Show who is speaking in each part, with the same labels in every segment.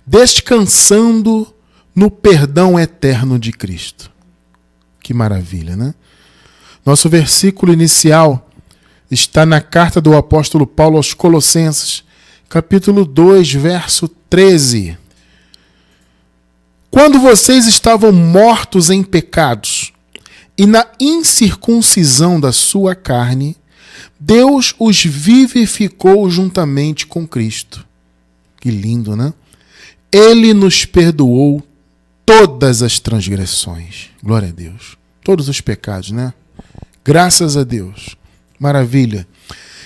Speaker 1: descansando no perdão eterno de Cristo. Que maravilha, né? Nosso versículo inicial está na carta do apóstolo Paulo aos Colossenses, capítulo 2, verso 13. Quando vocês estavam mortos em pecados e na incircuncisão da sua carne, Deus os vivificou juntamente com Cristo. Que lindo, né? Ele nos perdoou todas as transgressões. Glória a Deus. Todos os pecados, né? Graças a Deus. Maravilha.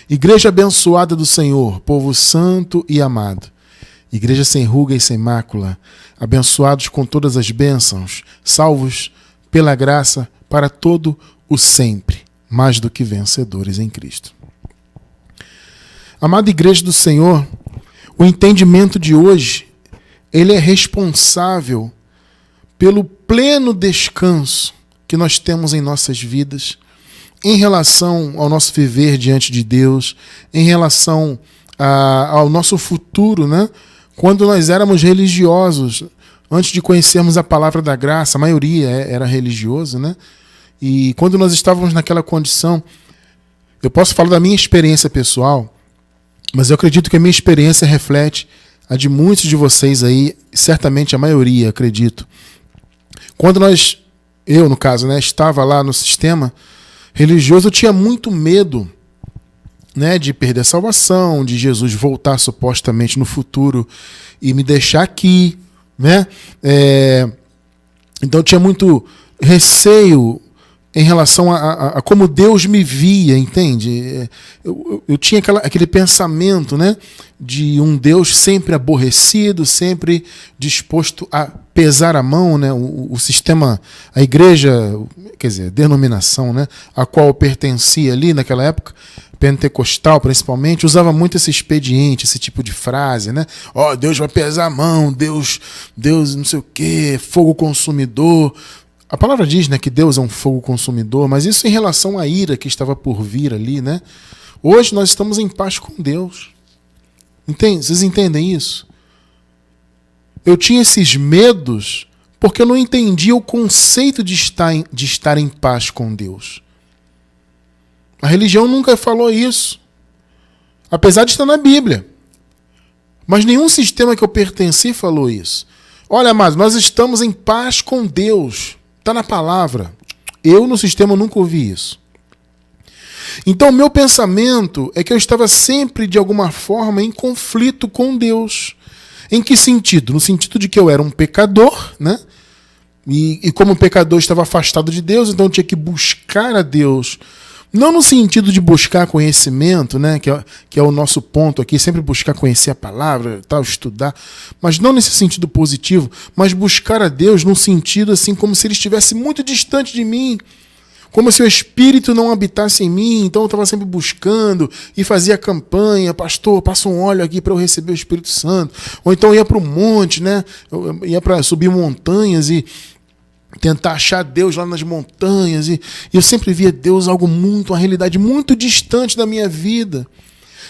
Speaker 1: Igreja abençoada do Senhor, povo santo e amado. Igreja sem ruga e sem mácula, abençoados com todas as bênçãos, salvos pela graça para todo o sempre, mais do que vencedores em Cristo. Amada Igreja do Senhor, o entendimento de hoje, ele é responsável pelo pleno descanso que nós temos em nossas vidas, em relação ao nosso viver diante de Deus, em relação ao nosso futuro, né? Quando nós éramos religiosos, antes de conhecermos a palavra da graça, a maioria era religioso, né? E quando nós estávamos naquela condição, eu posso falar da minha experiência pessoal, mas eu acredito que a minha experiência reflete a de muitos de vocês aí, certamente a maioria, acredito. Quando eu no caso, né, estava lá no sistema religioso, eu tinha muito medo, né, de perder a salvação, de Jesus voltar supostamente no futuro e me deixar aqui, né? Então eu tinha muito receio em relação a como Deus me via, entende? Eu tinha aquele pensamento, né, de um Deus sempre aborrecido, sempre disposto a pesar a mão, né? O sistema, a igreja, quer dizer, a denominação, né, a qual eu pertencia ali naquela época, pentecostal principalmente, usava muito esse expediente, esse tipo de frase, né? Ó, Deus vai pesar a mão, Deus não sei o quê, fogo consumidor. A palavra diz, né, que Deus é um fogo consumidor, mas isso em relação à ira que estava por vir ali, né? Hoje nós estamos em paz com Deus. Entende? Vocês entendem isso? Eu tinha esses medos porque eu não entendia o conceito de estar em paz com Deus. A religião nunca falou isso, apesar de estar na Bíblia. Mas nenhum sistema que eu pertenci falou isso. Olha, amados, nós estamos em paz com Deus. Está na palavra. Eu, no sistema, nunca ouvi isso. Então, o meu pensamento é que eu estava sempre, de alguma forma, em conflito com Deus. Em que sentido? No sentido de que eu era um pecador, né? E como pecador, estava afastado de Deus, então eu tinha que buscar a Deus. Não no sentido de buscar conhecimento, né, que é o nosso ponto aqui, sempre buscar conhecer a palavra, tal, estudar, mas não nesse sentido positivo, mas buscar a Deus num sentido assim como se Ele estivesse muito distante de mim, como se o Espírito não habitasse em mim. Então eu estava sempre buscando e fazia campanha, pastor, passa um óleo aqui para eu receber o Espírito Santo, ou então eu ia para o monte, né, eu ia para subir montanhas e tentar achar Deus lá nas montanhas, e eu sempre via Deus uma realidade muito distante da minha vida,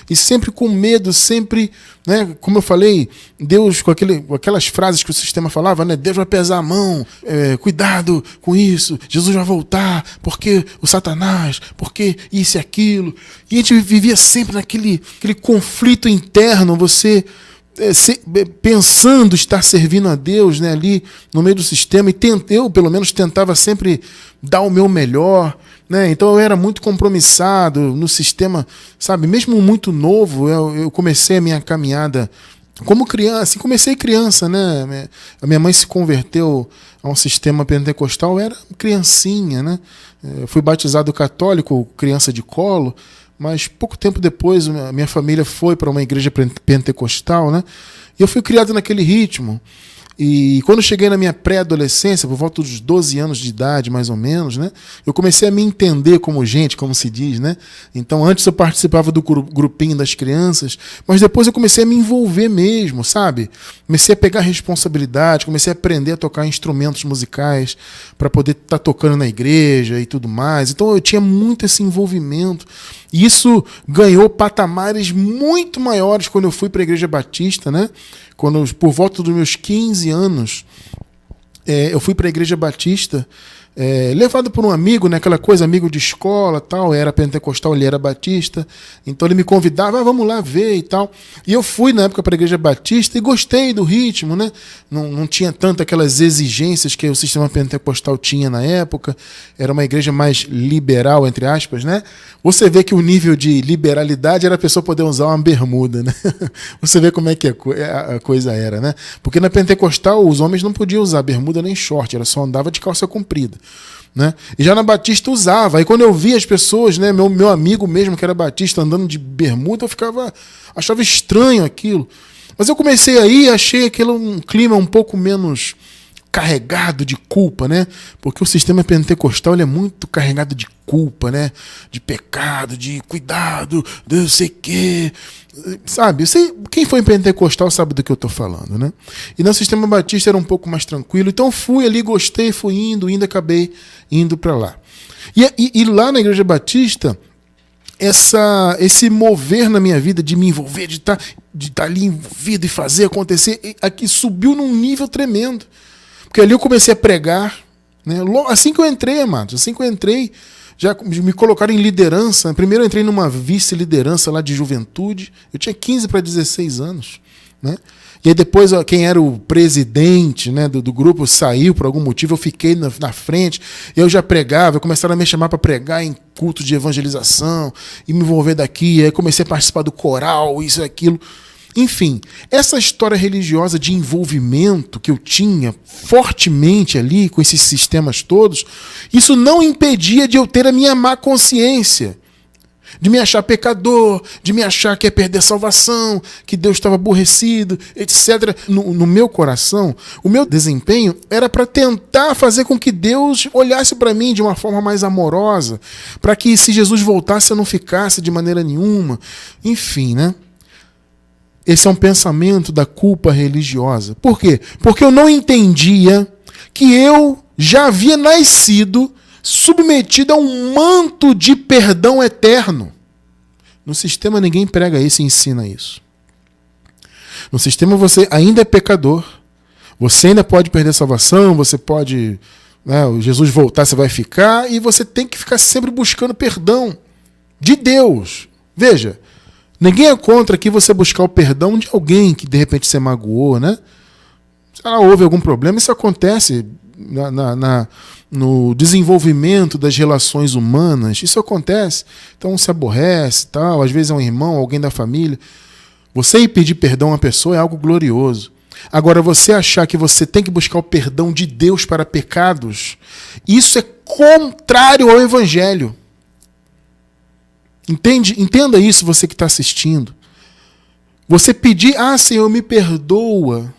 Speaker 1: e sempre com medo, sempre, né, como eu falei, Deus com aquelas frases que o sistema falava, né, Deus vai pesar a mão, cuidado com isso, Jesus vai voltar, porque o Satanás, porque isso e aquilo, e a gente vivia sempre naquele conflito interno, você pensando estar servindo a Deus, né, ali no meio do sistema, e eu pelo menos tentava sempre dar o meu melhor, né? Então eu era muito compromissado no sistema, sabe? Mesmo muito novo, eu comecei a minha caminhada como criança, assim, comecei criança, né? A minha mãe se converteu a um sistema pentecostal, eu era criancinha, né? Eu fui batizado católico, criança de colo, mas pouco tempo depois a minha família foi para uma igreja pentecostal, né? E eu fui criado naquele ritmo. E quando cheguei na minha pré-adolescência, por volta dos 12 anos de idade, mais ou menos, né, eu comecei a me entender como gente, como se diz, né? Então, antes eu participava do grupinho das crianças, mas depois eu comecei a me envolver mesmo, sabe? Comecei a pegar responsabilidade, comecei a aprender a tocar instrumentos musicais para poder estar tocando na igreja e tudo mais. Então, eu tinha muito esse envolvimento. E isso ganhou patamares muito maiores quando eu fui para a Igreja Batista, né? Quando, por volta dos meus 15 anos, eu fui para a Igreja Batista, levado por um amigo, né, aquela coisa, amigo de escola, tal, era pentecostal, ele era batista, então ele me convidava, vamos lá ver e tal. E eu fui na época para a Igreja Batista e gostei do ritmo, né? Não tinha tanto aquelas exigências que o sistema pentecostal tinha na época, era uma igreja mais liberal, entre aspas, né? Você vê que o nível de liberalidade era a pessoa poder usar uma bermuda, né? Você vê como é que a coisa era, né? Porque na pentecostal os homens não podiam usar bermuda nem short, ela só andava de calça comprida. Né? E já na Batista usava. Aí quando eu via as pessoas, né, meu amigo mesmo que era batista andando de bermuda, eu achava estranho aquilo. Mas eu comecei aí, achei aquele um clima um pouco menos carregado de culpa, né? Porque o sistema pentecostal ele é muito carregado de culpa, né? De pecado, de cuidado, de não sei o quê. Sabe? Quem foi em pentecostal sabe do que eu estou falando, né? E no sistema batista era um pouco mais tranquilo. Então fui ali, gostei, fui indo, acabei indo para lá. E lá na Igreja Batista, esse mover na minha vida de me envolver, de estar ali envolvido e fazer acontecer, aqui subiu num nível tremendo. Porque ali eu comecei a pregar, né? Assim que eu entrei, amados, já me colocaram em liderança. Primeiro eu entrei numa vice-liderança lá de juventude, eu tinha 15 para 16 anos, né? E aí depois quem era o presidente, né, do grupo saiu por algum motivo, eu fiquei na frente, eu já pregava, começaram a me chamar para pregar em culto de evangelização, e me envolver daqui, aí comecei a participar do coral, isso e aquilo. Enfim, essa história religiosa de envolvimento que eu tinha fortemente ali com esses sistemas todos, isso não impedia de eu ter a minha má consciência, de me achar pecador, de me achar que ia perder a salvação, que Deus estava aborrecido, etc. No meu coração, o meu desempenho era para tentar fazer com que Deus olhasse para mim de uma forma mais amorosa, para que se Jesus voltasse eu não ficasse de maneira nenhuma. Enfim, né? Esse é um pensamento da culpa religiosa. Por quê? Porque eu não entendia que eu já havia nascido submetido a um manto de perdão eterno. No sistema ninguém prega isso e ensina isso. No sistema você ainda é pecador, você ainda pode perder a salvação, você pode, né, Jesus voltar, você vai ficar, e você tem que ficar sempre buscando perdão de Deus. Veja, ninguém é contra que você buscar o perdão de alguém que de repente você magoou, né? Se houve algum problema, isso acontece no desenvolvimento das relações humanas, isso acontece. Então se aborrece, tal, às vezes é um irmão, alguém da família. Você ir pedir perdão a uma pessoa é algo glorioso. Agora, você achar que você tem que buscar o perdão de Deus para pecados, isso é contrário ao Evangelho. Entenda isso, você que está assistindo. Você pedir, Senhor, me perdoa.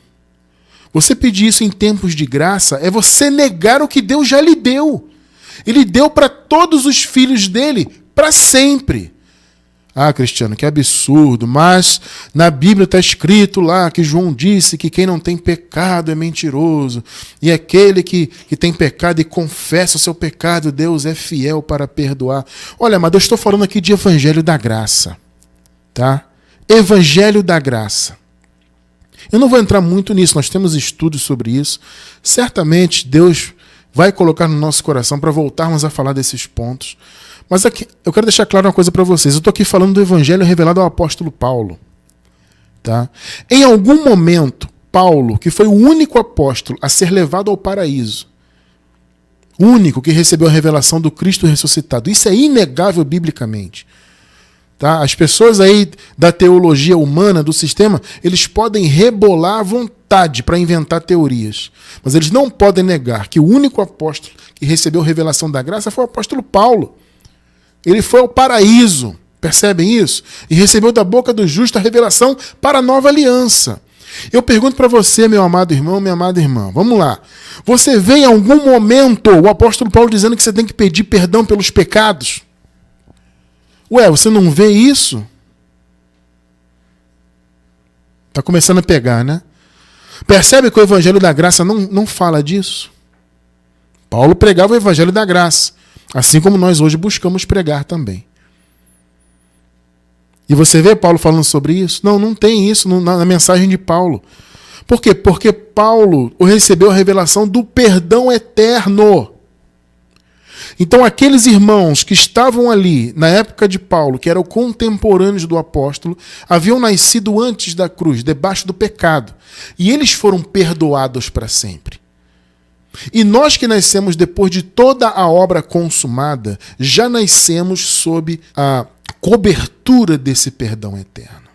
Speaker 1: Você pedir isso em tempos de graça é você negar o que Deus já lhe deu. Ele deu para todos os filhos dele, para sempre. Cristiano, que absurdo, mas na Bíblia está escrito lá que João disse que quem não tem pecado é mentiroso, e aquele que tem pecado e confessa o seu pecado, Deus é fiel para perdoar. Olha, mas eu estou falando aqui de Evangelho da Graça, tá? Evangelho da Graça. Eu não vou entrar muito nisso, nós temos estudos sobre isso. Certamente Deus vai colocar no nosso coração para voltarmos a falar desses pontos. Mas aqui, eu quero deixar claro uma coisa para vocês. Eu estou aqui falando do Evangelho revelado ao apóstolo Paulo. Tá? Em algum momento, Paulo, que foi o único apóstolo a ser levado ao paraíso, o único que recebeu a revelação do Cristo ressuscitado, isso é inegável biblicamente. Tá? As pessoas aí da teologia humana, do sistema, eles podem rebolar à vontade para inventar teorias. Mas eles não podem negar que o único apóstolo que recebeu a revelação da graça foi o apóstolo Paulo. Ele foi ao paraíso, percebem isso? E recebeu da boca do justo a revelação para a nova aliança. Eu pergunto para você, meu amado irmão, minha amada irmã, vamos lá. Você vê em algum momento o apóstolo Paulo dizendo que você tem que pedir perdão pelos pecados? Você não vê isso? Está começando a pegar, né? Percebe que o Evangelho da Graça não fala disso? Paulo pregava o Evangelho da Graça, assim como nós hoje buscamos pregar também. E você vê Paulo falando sobre isso? Não, não tem isso na mensagem de Paulo. Por quê? Porque Paulo recebeu a revelação do perdão eterno. Então aqueles irmãos que estavam ali na época de Paulo, que eram contemporâneos do apóstolo, haviam nascido antes da cruz, debaixo do pecado. E eles foram perdoados para sempre. E nós que nascemos depois de toda a obra consumada, já nascemos sob a cobertura desse perdão eterno.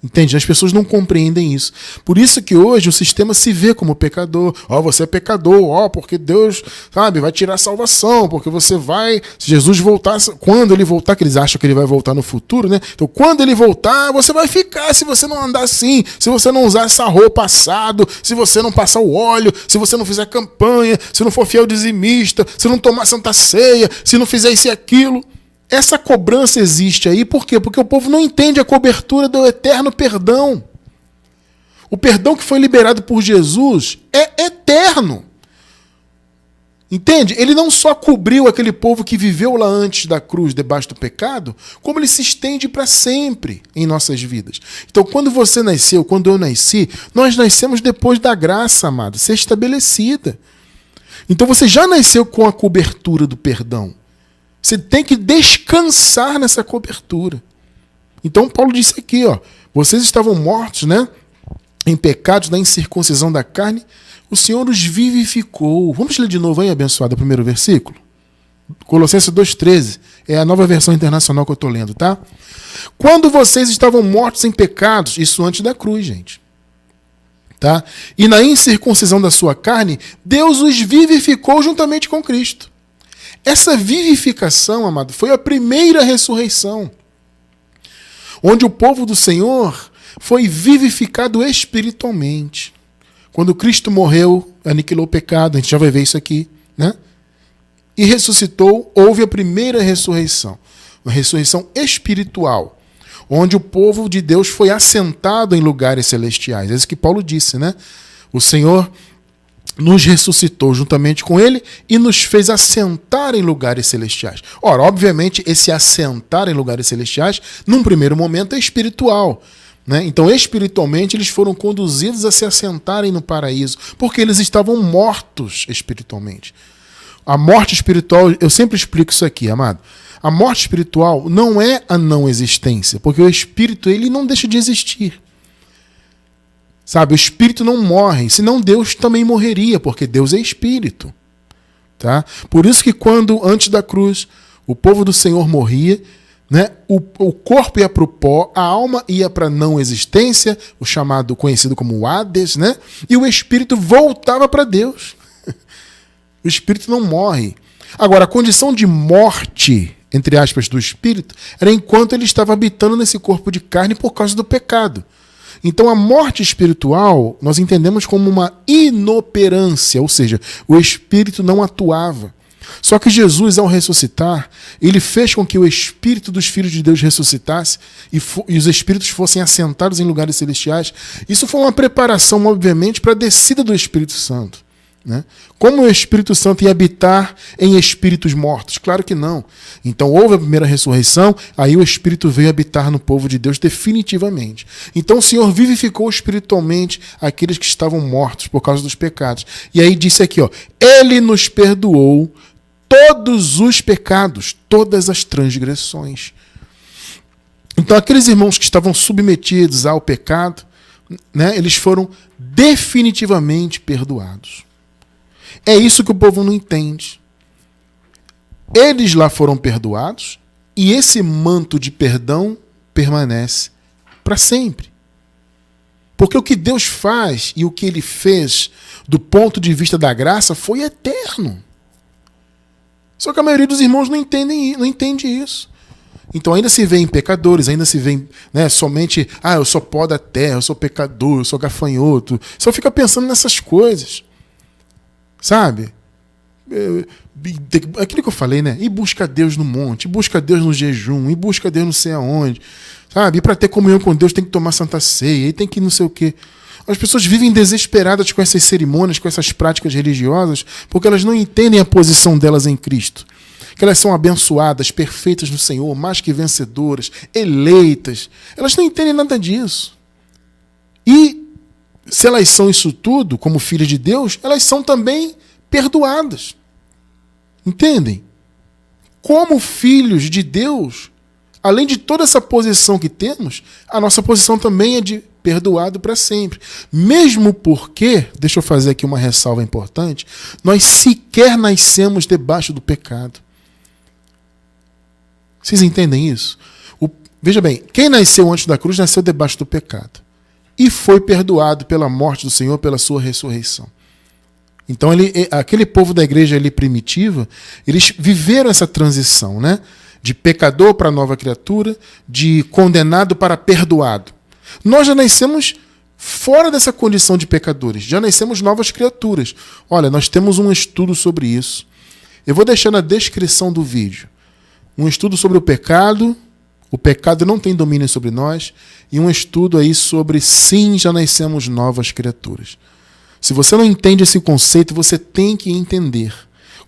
Speaker 1: Entende? As pessoas não compreendem isso. Por isso que hoje o sistema se vê como pecador. Você é pecador, porque Deus, vai tirar a salvação, porque você vai, se Jesus voltar, quando ele voltar, que eles acham que ele vai voltar no futuro, né? Então, quando ele voltar, você vai ficar se você não andar assim, se você não usar essa roupa assado, se você não passar o óleo, se você não fizer campanha, se não for fiel dizimista, se não tomar santa ceia, se não fizer isso e aquilo. Essa cobrança existe aí, por quê? Porque o povo não entende a cobertura do eterno perdão. O perdão que foi liberado por Jesus é eterno. Entende? Ele não só cobriu aquele povo que viveu lá antes da cruz, debaixo do pecado, como ele se estende para sempre em nossas vidas. Então, quando você nasceu, quando eu nasci, nós nascemos depois da graça, amado, ser estabelecida. Então, você já nasceu com a cobertura do perdão. Você tem que descansar nessa cobertura. Então Paulo disse aqui, vocês estavam mortos, em pecados da incircuncisão da carne, o Senhor os vivificou. Vamos ler de novo aí, abençoado, o primeiro versículo? Colossenses 2,13. É a Nova Versão Internacional que eu estou lendo, tá? Quando vocês estavam mortos em pecados, isso antes da cruz, gente. Tá? E na incircuncisão da sua carne, Deus os vivificou juntamente com Cristo. Essa vivificação, amado, foi a primeira ressurreição, onde o povo do Senhor foi vivificado espiritualmente. Quando Cristo morreu, aniquilou o pecado, a gente já vai ver isso aqui, e ressuscitou, houve a primeira ressurreição, uma ressurreição espiritual, onde o povo de Deus foi assentado em lugares celestiais. É isso que Paulo disse, O Senhor nos ressuscitou juntamente com ele e nos fez assentar em lugares celestiais. Ora, obviamente, esse assentar em lugares celestiais, num primeiro momento, é espiritual. Então, espiritualmente, eles foram conduzidos a se assentarem no paraíso, porque eles estavam mortos espiritualmente. A morte espiritual, eu sempre explico isso aqui, amado. A morte espiritual não é a não existência, porque o espírito ele não deixa de existir. O espírito não morre, senão Deus também morreria, porque Deus é espírito. Tá? Por isso que quando, antes da cruz, o povo do Senhor morria, o corpo ia para o pó, a alma ia para a não existência, o chamado, conhecido como Hades, e o espírito voltava para Deus. O espírito não morre. Agora, a condição de morte, entre aspas, do espírito, era enquanto ele estava habitando nesse corpo de carne por causa do pecado. Então a morte espiritual nós entendemos como uma inoperância, ou seja, o espírito não atuava. Só que Jesus, ao ressuscitar, ele fez com que o espírito dos filhos de Deus ressuscitasse e os espíritos fossem assentados em lugares celestiais. Isso foi uma preparação, obviamente, para a descida do Espírito Santo. Como o Espírito Santo ia habitar em espíritos mortos? Claro que não. Então houve a primeira ressurreição, aí o Espírito veio habitar no povo de Deus definitivamente. Então o Senhor vivificou espiritualmente aqueles que estavam mortos por causa dos pecados. E aí disse aqui, Ele nos perdoou todos os pecados, todas as transgressões. Então aqueles irmãos que estavam submetidos ao pecado, eles foram definitivamente perdoados. É isso que o povo não entende. Eles lá foram perdoados e esse manto de perdão permanece para sempre. Porque o que Deus faz e o que ele fez do ponto de vista da graça foi eterno. Só que a maioria dos irmãos não entende isso. Então ainda se vê em pecadores, ainda se vê somente, eu sou pó da terra, eu sou pecador, eu sou gafanhoto. Só fica pensando nessas coisas. Sabe? Aquilo que eu falei, E busca Deus no monte, e busca Deus no jejum, e busca Deus não sei aonde. Sabe? E para ter comunhão com Deus tem que tomar santa ceia, e tem que não sei o quê. As pessoas vivem desesperadas com essas cerimônias, com essas práticas religiosas, porque elas não entendem a posição delas em Cristo. Que elas são abençoadas, perfeitas no Senhor, mais que vencedoras, eleitas. Elas não entendem nada disso. E se elas são isso tudo, como filhas de Deus, elas são também perdoadas. Entendem? Como filhos de Deus, além de toda essa posição que temos, a nossa posição também é de perdoado para sempre. Mesmo porque, deixa eu fazer aqui uma ressalva importante, nós sequer nascemos debaixo do pecado. Vocês entendem isso? Veja bem, quem nasceu antes da cruz nasceu debaixo do pecado. E foi perdoado pela morte do Senhor, pela sua ressurreição. Então, aquele povo da igreja ali primitiva, eles viveram essa transição, né? De pecador para nova criatura, de condenado para perdoado. Nós já nascemos fora dessa condição de pecadores, já nascemos novas criaturas. Olha, nós temos um estudo sobre isso. Eu vou deixar na descrição do vídeo um estudo sobre o pecado não tem domínio sobre nós, e um estudo aí sobre sim, já nascemos novas criaturas. Se você não entende esse conceito, você tem que entender.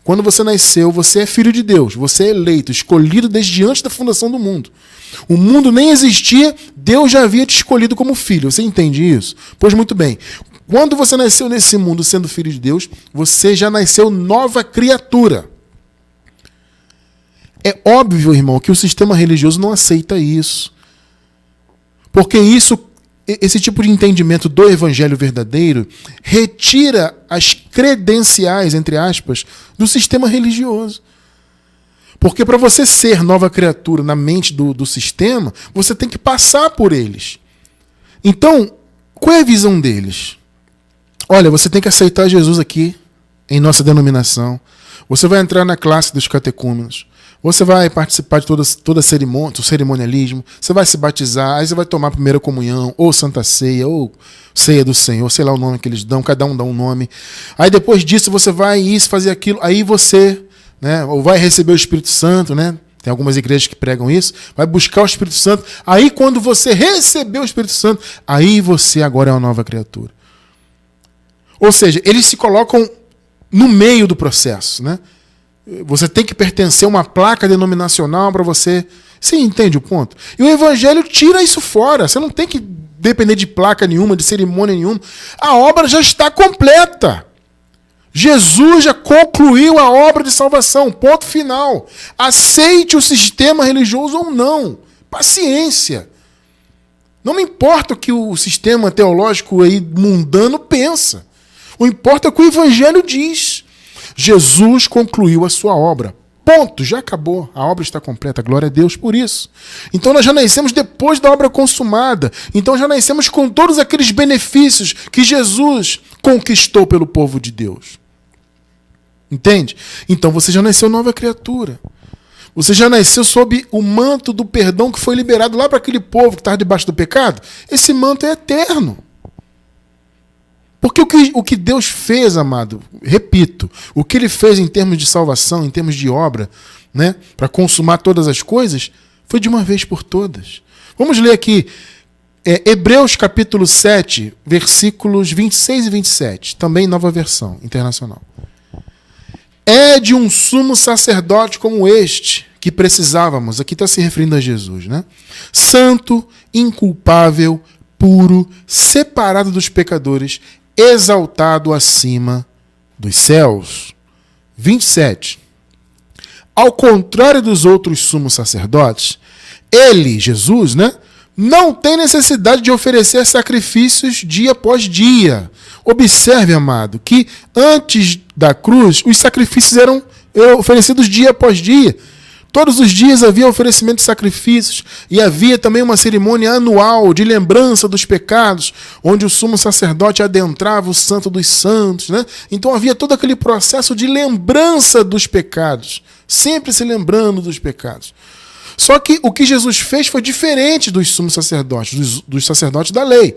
Speaker 1: Quando você nasceu, você é filho de Deus, você é eleito, escolhido desde antes da fundação do mundo. O mundo nem existia, Deus já havia te escolhido como filho. Você entende isso? Pois muito bem. Quando você nasceu nesse mundo sendo filho de Deus, você já nasceu nova criatura. É óbvio, irmão, que o sistema religioso não aceita isso. Porque esse tipo de entendimento do evangelho verdadeiro retira as credenciais, entre aspas, do sistema religioso. Porque para você ser nova criatura na mente do sistema, você tem que passar por eles. Então, qual é a visão deles? Olha, você tem que aceitar Jesus aqui, em nossa denominação. Você vai entrar na classe dos catecúmenos. Você vai participar de toda a cerimônia, do cerimonialismo, você vai se batizar, aí você vai tomar a primeira comunhão, ou Santa Ceia, ou Ceia do Senhor, sei lá o nome que eles dão, cada um dá um nome. Aí depois disso você vai isso, fazer aquilo, aí você, né, ou vai receber o Espírito Santo, né? Tem algumas igrejas que pregam isso, vai buscar o Espírito Santo, aí quando você receber o Espírito Santo, aí você agora é uma nova criatura. Ou seja, eles se colocam no meio do processo, né? Você tem que pertencer a uma placa denominacional para você... Você entende o ponto? E o evangelho tira isso fora. Você não tem que depender de placa nenhuma, de cerimônia nenhuma. A obra já está completa. Jesus já concluiu a obra de salvação. Ponto final. Aceite o sistema religioso ou não. Paciência. Não me importa o que o sistema teológico aí mundano pensa. O que importa é o que o evangelho diz. Jesus concluiu a sua obra. Ponto, já acabou. A obra está completa. Glória a Deus por isso. Então nós já nascemos depois da obra consumada. Então já nascemos com todos aqueles benefícios que Jesus conquistou pelo povo de Deus. Entende? Então você já nasceu nova criatura. Você já nasceu sob o manto do perdão que foi liberado lá para aquele povo que estava debaixo do pecado. Esse manto é eterno. Porque o que Deus fez, amado, repito, o que ele fez em termos de salvação, em termos de obra, né, para consumar todas as coisas, foi de uma vez por todas. Vamos ler aqui Hebreus capítulo 7, versículos 26 e 27, também nova versão internacional. É de um sumo sacerdote como este que precisávamos, aqui está se referindo a Jesus, né? Santo, inculpável, puro, separado dos pecadores, exaltado acima dos céus. 27. Ao contrário dos outros sumos sacerdotes, ele, Jesus, né, não tem necessidade de oferecer sacrifícios dia após dia. Observe, amado, que antes da cruz, os sacrifícios eram oferecidos dia após dia. Todos os dias havia oferecimento de sacrifícios e havia também uma cerimônia anual de lembrança dos pecados, onde o sumo sacerdote adentrava o santo dos santos, né? Então havia todo aquele processo de lembrança dos pecados, sempre se lembrando dos pecados. Só que o que Jesus fez foi diferente dos sumos sacerdotes, dos sacerdotes da lei,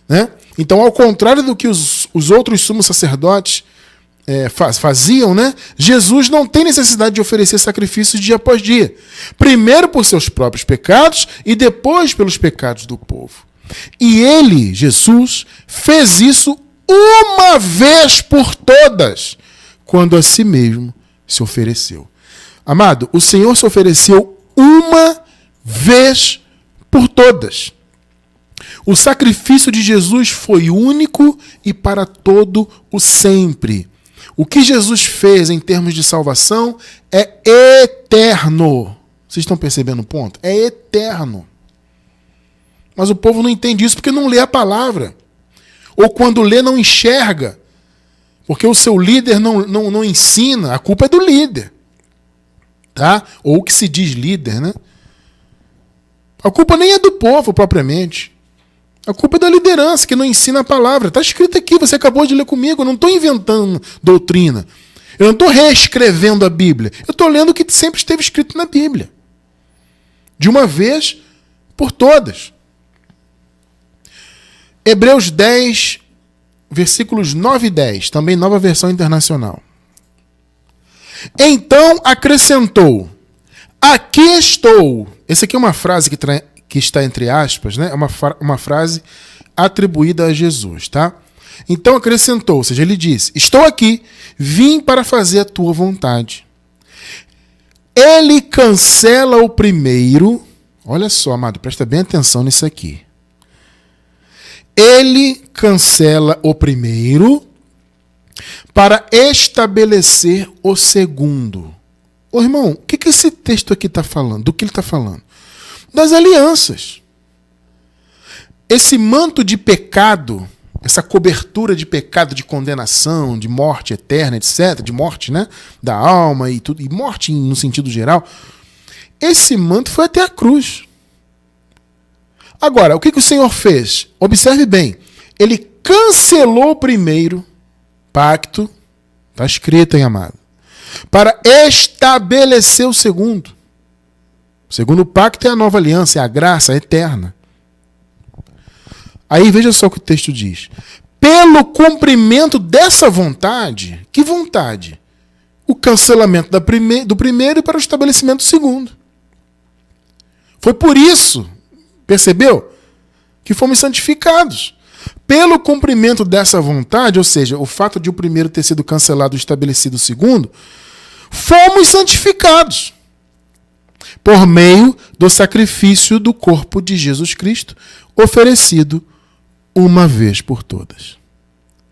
Speaker 1: né? Então, ao contrário do que os outros sumos sacerdotes faziam, né? Jesus não tem necessidade de oferecer sacrifícios dia após dia. Primeiro por seus próprios pecados e depois pelos pecados do povo. E ele, Jesus, fez isso uma vez por todas, quando a si mesmo se ofereceu. Amado, o Senhor se ofereceu uma vez por todas. O sacrifício de Jesus foi único e para todo o sempre. O que Jesus fez em termos de salvação é eterno. Vocês estão percebendo o ponto? É eterno. Mas o povo não entende isso porque não lê a palavra. Ou quando lê, não enxerga. Porque o seu líder não ensina. A culpa é do líder. Tá? Ou o que se diz líder, né? A culpa nem é do povo propriamente. A culpa é da liderança que não ensina a palavra. Está escrito aqui, você acabou de ler comigo. Eu não estou inventando doutrina. Eu não estou reescrevendo a Bíblia. Eu estou lendo o que sempre esteve escrito na Bíblia. De uma vez por todas. Hebreus 10, versículos 9 e 10. Também nova versão internacional. Então acrescentou: aqui estou. Essa aqui é uma frase que está entre aspas, né? É uma frase atribuída a Jesus, tá? Então acrescentou, ou seja, ele disse: estou aqui, vim para fazer a tua vontade. Ele cancela o primeiro. Olha só, amado, presta bem atenção nisso aqui. Ele cancela o primeiro para estabelecer o segundo. Ô irmão, o que esse texto aqui está falando? Do que ele está falando? Das alianças. Esse manto de pecado, essa cobertura de pecado, de condenação, de morte eterna, etc., de morte, né, da alma e tudo, e morte no sentido geral, esse manto foi até a cruz. Agora, o que o Senhor fez? Observe bem. Ele cancelou o primeiro pacto, está escrito, hein, amado, para estabelecer o segundo. O segundo pacto é a nova aliança, é a graça eterna. Aí veja só o que o texto diz. Pelo cumprimento dessa vontade, que vontade? O cancelamento do primeiro para o estabelecimento do segundo. Foi por isso, percebeu? Que fomos santificados. Pelo cumprimento dessa vontade, ou seja, o fato de o primeiro ter sido cancelado e estabelecido o segundo, fomos santificados por meio do sacrifício do corpo de Jesus Cristo, oferecido uma vez por todas.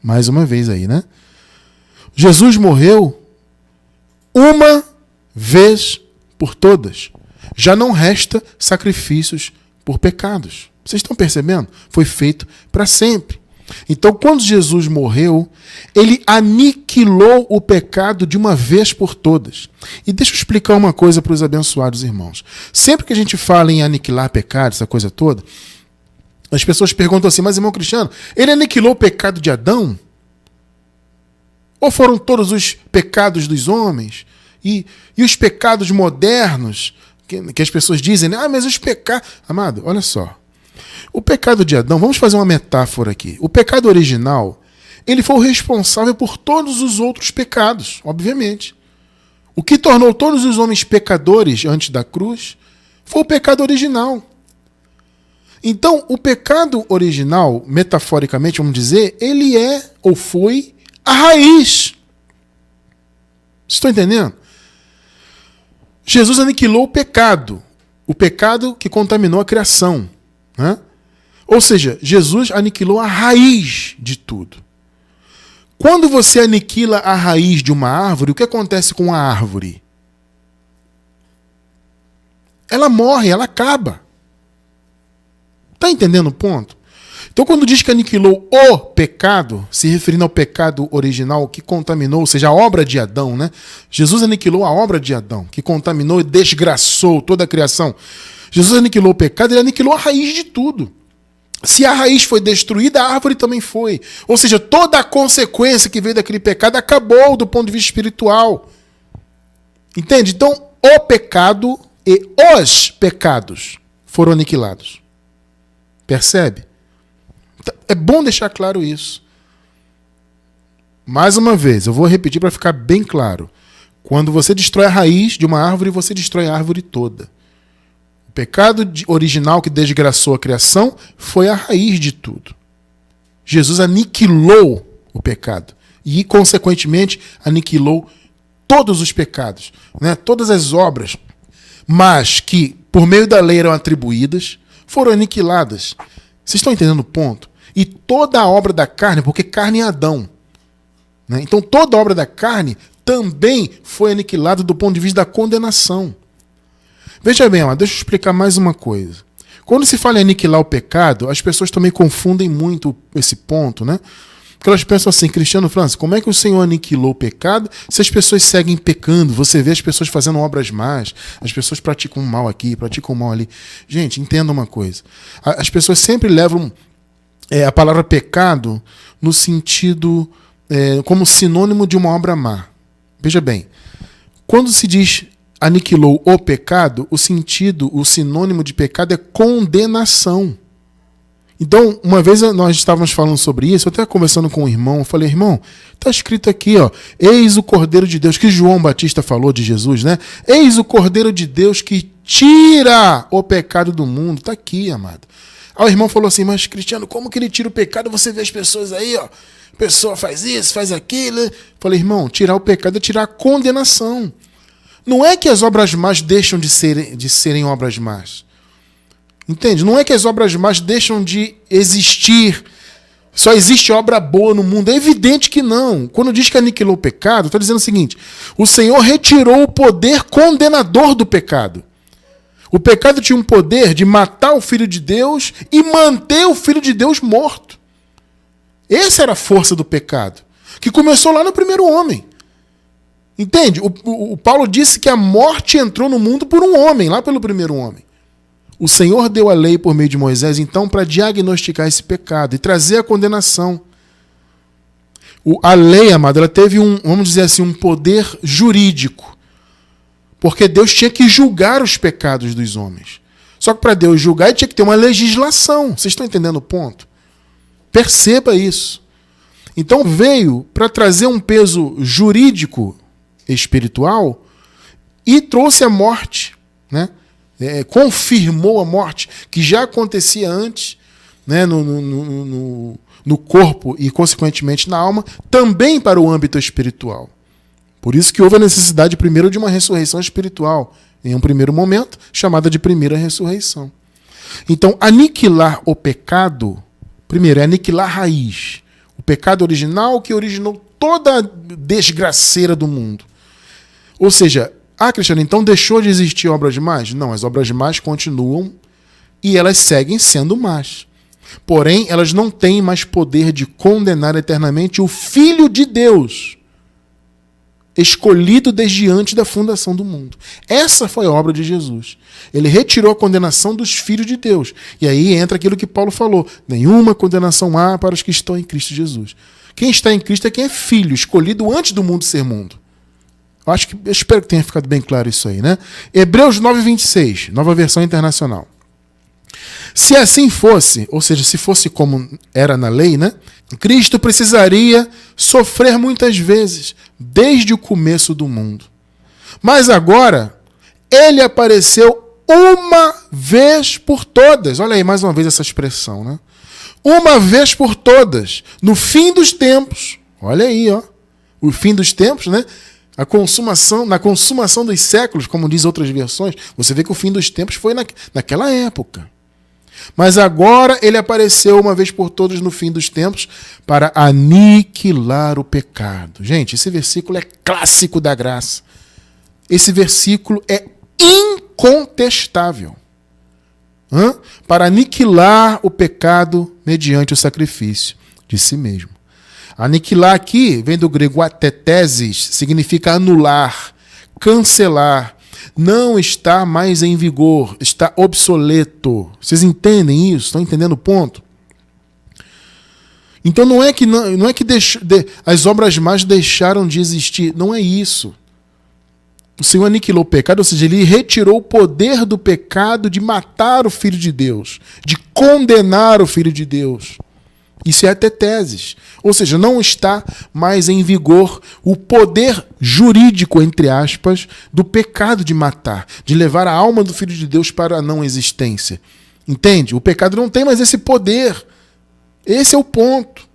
Speaker 1: Mais uma vez aí, né? Jesus morreu uma vez por todas. Já não resta sacrifícios por pecados. Vocês estão percebendo? Foi feito para sempre. Então, quando Jesus morreu, ele aniquilou o pecado de uma vez por todas. E deixa eu explicar uma coisa para os abençoados irmãos. Sempre que a gente fala em aniquilar pecado, essa coisa toda, as pessoas perguntam assim: mas irmão Cristiano, ele aniquilou o pecado de Adão? Ou foram todos os pecados dos homens? E os pecados modernos, que as pessoas dizem, né? Mas os pecados... Amado, olha só. O pecado de Adão, vamos fazer uma metáfora aqui. O pecado original, ele foi o responsável por todos os outros pecados, obviamente. O que tornou todos os homens pecadores antes da cruz foi o pecado original. Então, o pecado original, metaforicamente, vamos dizer, ele é ou foi a raiz. Vocês estão entendendo? Jesus aniquilou o pecado que contaminou a criação, né? Ou seja, Jesus aniquilou a raiz de tudo. Quando você aniquila a raiz de uma árvore, o que acontece com a árvore? Ela morre, ela acaba. Está entendendo o ponto? Então, quando diz que aniquilou o pecado, se referindo ao pecado original que contaminou, ou seja, a obra de Adão, né? Jesus aniquilou a obra de Adão, que contaminou e desgraçou toda a criação. Jesus aniquilou o pecado, ele aniquilou a raiz de tudo. Se a raiz foi destruída, a árvore também foi. Ou seja, toda a consequência que veio daquele pecado acabou do ponto de vista espiritual. Entende? Então, o pecado e os pecados foram aniquilados. Percebe? É bom deixar claro isso. Mais uma vez, eu vou repetir para ficar bem claro. Quando você destrói a raiz de uma árvore, você destrói a árvore toda. O pecado original que desgraçou a criação foi a raiz de tudo. Jesus aniquilou o pecado e, consequentemente, aniquilou todos os pecados, né? Todas as obras, mas que, por meio da lei, eram atribuídas, foram aniquiladas. Vocês estão entendendo o ponto? E toda a obra da carne, porque carne é Adão, né? Então toda a obra da carne também foi aniquilada do ponto de vista da condenação. Veja bem, deixa eu explicar mais uma coisa. Quando se fala em aniquilar o pecado, as pessoas também confundem muito esse ponto, né? Porque elas pensam assim, Cristiano Francis, como é que o Senhor aniquilou o pecado se as pessoas seguem pecando? Você vê as pessoas fazendo obras más, as pessoas praticam mal aqui, praticam mal ali. Gente, entenda uma coisa. As pessoas sempre levam a palavra pecado no sentido como sinônimo de uma obra má. Veja bem, quando se diz aniquilou o pecado, o sinônimo de pecado é condenação. Então, uma vez nós estávamos falando sobre isso, eu até conversando com um irmão, eu falei, irmão, está escrito aqui, ó, eis o Cordeiro de Deus, que João Batista falou de Jesus, né? Eis o Cordeiro de Deus que tira o pecado do mundo. Está aqui, amado. Aí o irmão falou assim, mas Cristiano, como que ele tira o pecado? Você vê as pessoas aí, ó, a pessoa faz isso, faz aquilo. Eu falei, irmão, tirar o pecado é tirar a condenação. Não é que as obras más deixam de serem obras más. Entende? Não é que as obras más deixam de existir. Só existe obra boa no mundo. É evidente que não. Quando diz que aniquilou o pecado, está dizendo o seguinte, o Senhor retirou o poder condenador do pecado. O pecado tinha um poder de matar o Filho de Deus e manter o Filho de Deus morto. Essa era a força do pecado, que começou lá no primeiro homem. Entende? O Paulo disse que a morte entrou no mundo por um homem, lá pelo primeiro homem. O Senhor deu a lei por meio de Moisés, então, para diagnosticar esse pecado e trazer a condenação. A lei, amado, ela teve vamos dizer assim, um poder jurídico. Porque Deus tinha que julgar os pecados dos homens. Só que para Deus julgar, ele tinha que ter uma legislação. Vocês estão entendendo o ponto? Perceba isso. Então veio para trazer um peso jurídico espiritual e trouxe a morte, né? Confirmou a morte, que já acontecia antes, né? no corpo e, consequentemente, na alma, também para o âmbito espiritual. Por isso que houve a necessidade, primeiro, de uma ressurreição espiritual, em um primeiro momento, chamada de primeira ressurreição. Então, aniquilar o pecado, primeiro, é aniquilar a raiz. O pecado original que originou toda a desgraceira do mundo. Ou seja, Cristiano, então deixou de existir obras más? Não, as obras más continuam e elas seguem sendo más. Porém, elas não têm mais poder de condenar eternamente o Filho de Deus, escolhido desde antes da fundação do mundo. Essa foi a obra de Jesus. Ele retirou a condenação dos filhos de Deus. E aí entra aquilo que Paulo falou. Nenhuma condenação há para os que estão em Cristo Jesus. Quem está em Cristo é quem é filho, escolhido antes do mundo ser mundo. Eu espero que tenha ficado bem claro isso aí, né? Hebreus 9:26, Nova Versão Internacional. Se assim fosse, ou seja, se fosse como era na lei, né? Cristo precisaria sofrer muitas vezes, desde o começo do mundo. Mas agora, ele apareceu uma vez por todas. Olha aí, mais uma vez essa expressão, né? Uma vez por todas, no fim dos tempos. Olha aí, ó. O fim dos tempos, né? Na consumação dos séculos, como diz outras versões, você vê que o fim dos tempos foi naquela época. Mas agora ele apareceu uma vez por todas no fim dos tempos para aniquilar o pecado. Gente, esse versículo é clássico da graça. Esse versículo é incontestável. Para aniquilar o pecado mediante o sacrifício de si mesmo. Aniquilar aqui vem do grego atetesis, significa anular, cancelar. Não está mais em vigor, está obsoleto. Vocês entendem isso? Estão entendendo o ponto? Então não é que as obras más deixaram de existir. Não é isso. O Senhor aniquilou o pecado, ou seja, ele retirou o poder do pecado de matar o Filho de Deus, de condenar o Filho de Deus. Isso é ateteses. Ou seja, não está mais em vigor o poder jurídico, entre aspas, do pecado de matar, de levar a alma do Filho de Deus para a não existência. Entende? O pecado não tem mais esse poder. Esse é o ponto.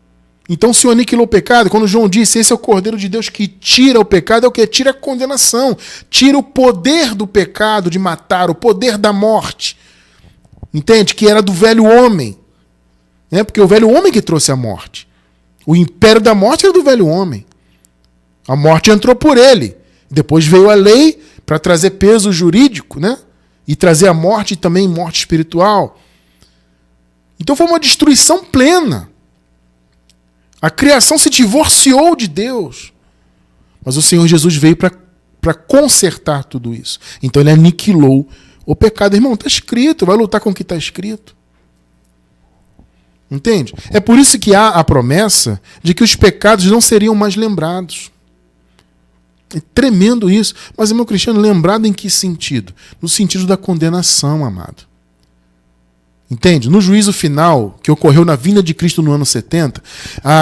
Speaker 1: Então, se aniquilou o pecado, quando João disse, esse é o Cordeiro de Deus que tira o pecado, é o que? Tira a condenação. Tira o poder do pecado de matar, o poder da morte. Entende? Que era do velho homem. Porque o velho homem que trouxe a morte. O império da morte era do velho homem. A morte entrou por ele. Depois veio a lei para trazer peso jurídico, né? E trazer a morte e também morte espiritual. Então foi uma destruição plena. A criação se divorciou de Deus. Mas o Senhor Jesus veio para consertar tudo isso. Então ele aniquilou o pecado. Irmão, está escrito, vai lutar com o que está escrito. Entende? É por isso que há a promessa de que os pecados não seriam mais lembrados. É tremendo isso. Mas, irmão Cristiano, lembrado em que sentido? No sentido da condenação, amado. Entende? No juízo final, que ocorreu na vinda de Cristo no ano 70,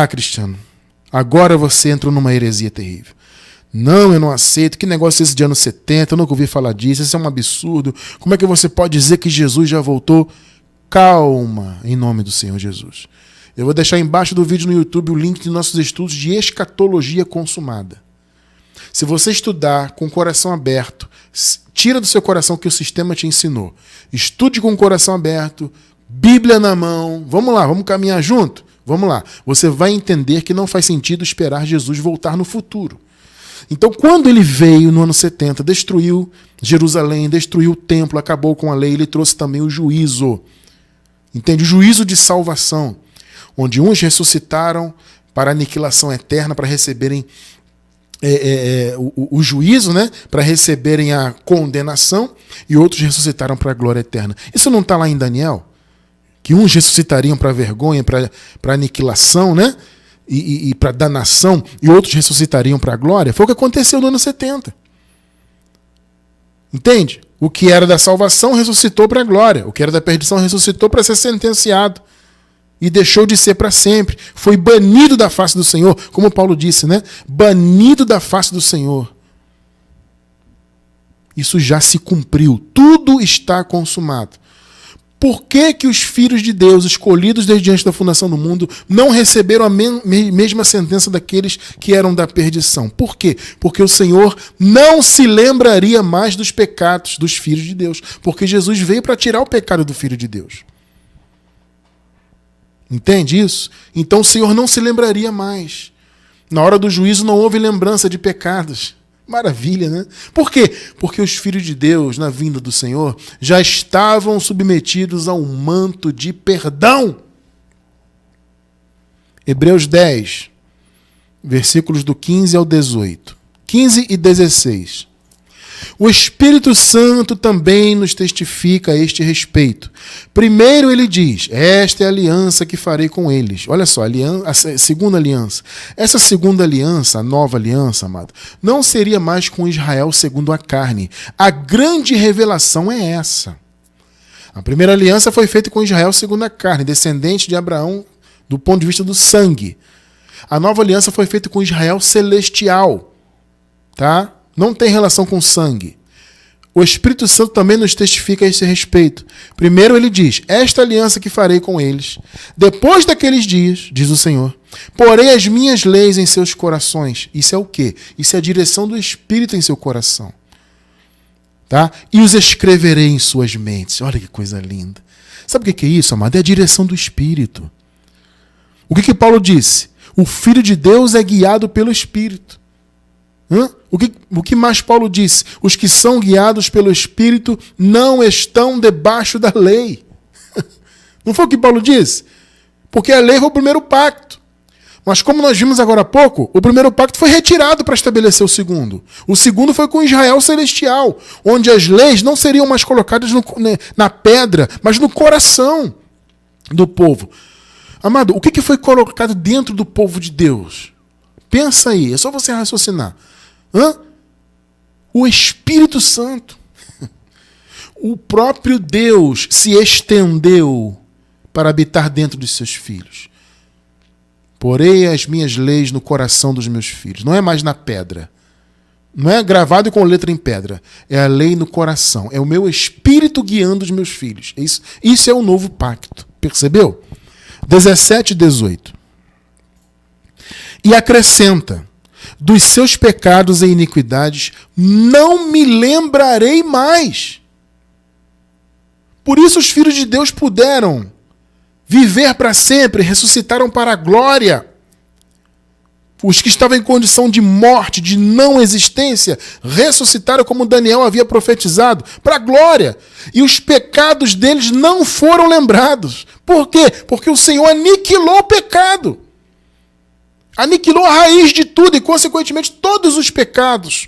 Speaker 1: Cristiano, agora você entrou numa heresia terrível. Não, eu não aceito. Que negócio é esse de ano 70? Eu nunca ouvi falar disso. Isso é um absurdo. Como é que você pode dizer que Jesus já voltou? Calma, em nome do Senhor Jesus. Eu vou deixar embaixo do vídeo no YouTube o link de nossos estudos de escatologia consumada. Se você estudar com o coração aberto, tira do seu coração o que o sistema te ensinou. Estude com o coração aberto, Bíblia na mão. Vamos lá, vamos caminhar junto? Vamos lá. Você vai entender que não faz sentido esperar Jesus voltar no futuro. Então, quando ele veio no ano 70, destruiu Jerusalém, destruiu o templo, acabou com a lei, ele trouxe também o juízo. Entende? O juízo de salvação, onde uns ressuscitaram para a aniquilação eterna, para receberem o juízo, né? Para receberem a condenação, e outros ressuscitaram para a glória eterna. Isso não está lá em Daniel? Que uns ressuscitariam para a vergonha, para a aniquilação, né? E para a danação, e outros ressuscitariam para a glória. Foi o que aconteceu no ano 70. Entende? O que era da salvação ressuscitou para a glória. O que era da perdição ressuscitou para ser sentenciado. E deixou de ser para sempre. Foi banido da face do Senhor. Como Paulo disse, né? Banido da face do Senhor. Isso já se cumpriu. Tudo está consumado. Por que que os filhos de Deus, escolhidos desde antes da fundação do mundo, não receberam a mesma sentença daqueles que eram da perdição? Por quê? Porque o Senhor não se lembraria mais dos pecados dos filhos de Deus. Porque Jesus veio para tirar o pecado do Filho de Deus. Entende isso? Então o Senhor não se lembraria mais. Na hora do juízo não houve lembrança de pecados. Maravilha, né? Por quê? Porque os filhos de Deus, na vinda do Senhor, já estavam submetidos a um manto de perdão. Hebreus 10, versículos do 15 ao 18. 15 e 16. O Espírito Santo também nos testifica a este respeito. Primeiro ele diz, esta é a aliança que farei com eles. Olha só, a segunda aliança. Essa segunda aliança, a nova aliança, amado, não seria mais com Israel segundo a carne. A grande revelação é essa. A primeira aliança foi feita com Israel segundo a carne, descendente de Abraão do ponto de vista do sangue. A nova aliança foi feita com Israel celestial. Tá? Não tem relação com sangue. O Espírito Santo também nos testifica a esse respeito. Primeiro ele diz, esta aliança que farei com eles, depois daqueles dias, diz o Senhor, porei as minhas leis em seus corações. Isso é o quê? Isso é a direção do Espírito em seu coração. Tá? E os escreverei em suas mentes. Olha que coisa linda. Sabe o que é isso, amado? É a direção do Espírito. O que Paulo disse? O Filho de Deus é guiado pelo Espírito. O que mais Paulo disse? Os que são guiados pelo Espírito não estão debaixo da lei. Não foi o que Paulo disse? Porque a lei foi o primeiro pacto. Mas como nós vimos agora há pouco, o primeiro pacto foi retirado para estabelecer o segundo. O segundo foi com Israel celestial, onde as leis não seriam mais colocadas na pedra, mas no coração do povo. Amado, o que foi colocado dentro do povo de Deus? Pensa aí, é só você raciocinar. O Espírito Santo. O próprio Deus se estendeu para habitar dentro dos seus filhos. porei as minhas leis no coração dos meus filhos. Não é mais na pedra. Não é gravado com letra em pedra. É a lei no coração. É o meu espírito guiando os meus filhos. Isso é o novo pacto. Percebeu? 17 e 18. E acrescenta: dos seus pecados e iniquidades não me lembrarei mais. Por isso os filhos de Deus puderam viver para sempre, ressuscitaram para a glória. Os que estavam em condição de morte, de não existência, ressuscitaram como Daniel havia profetizado, para a glória. E os pecados deles não foram lembrados. Por quê? Porque o Senhor aniquilou o pecado. Aniquilou a raiz de tudo e, consequentemente, todos os pecados